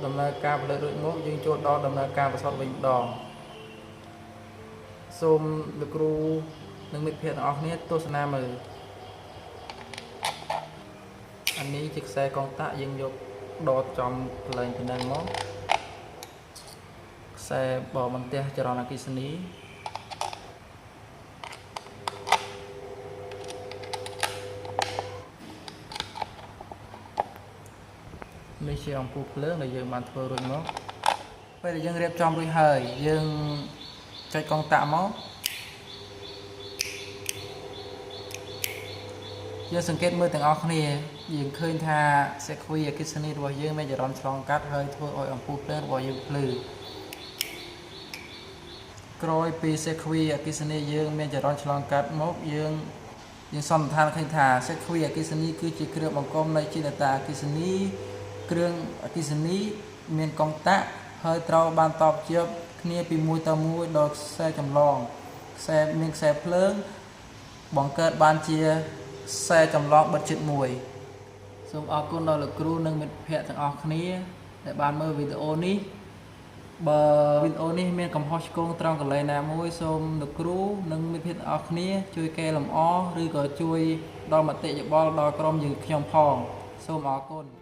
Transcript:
ដំណើរការផលិតរួចមកយើងចូលដល់ដំណើរការបន្សុទ្ធវិញម្ដងសូមលោកគ្រូនិងមិត្តភ័ក្តិទាំងអស់គ្នាទស្សនាមើលអានេះជាខ្សែកងតាក់យើងយកដកចំកន្លែងប៉ុណ្ណឹងមកខ្សែបបន្ទះចរន្តអគ្គិសនីនេះជាអំពូលភ្លើងដែលយើងបានធ្វើរួចមកពេលដែលយើងរៀបចំរួចហើយយើងចុចកងតាក់មកយើងសង្កេតមើលទាំងអស់គ្នាយើងឃើញថាសេខ្វីអគ្គិសនីរបស់យើងមានចរន្តឆ្លងកាត់ហើយធ្វើឲ្យអំពូលភ្លើងរបស់យើងភ្លឺក្រោយពីសេខ្វីអគ្គិសនីយើងមានចរន្តឆ្លងកាត់មកយើងសន្និដ្ឋានឃើញថាសេខ្វីអគ្គិសនីគឺជាគ្រឿងបង្កុំនៃជីតាអគ្គិសនីគ្រឿងអគ្គិសនីមានកងតាក់ហើយត្រូវបានតបជាប់គ្នាពីមួយទៅមួយដោយខ្សែចម្លងមានខ្សែភ្លើងបង្កើតបានជាខ្សែចម្លងបិទជិតមួយសូមអរគុណដល់លោកគ្រូនិងមិត្តភ័ក្តិទាំងអស់គ្នាដែលបានមើលវីដេអូនេះបើវីដេអូនេះមានកំហុសឆ្គងត្រង់កន្លែងណាមួយសូមលោកគ្រូនិងមិត្តភ័ក្តិទាំងអស់គ្នាជួយកែលម្អឬក៏ជួយដល់មតិយោបល់ដល់ក្រុមយើងខ្ញុំផងសូមអរគុណ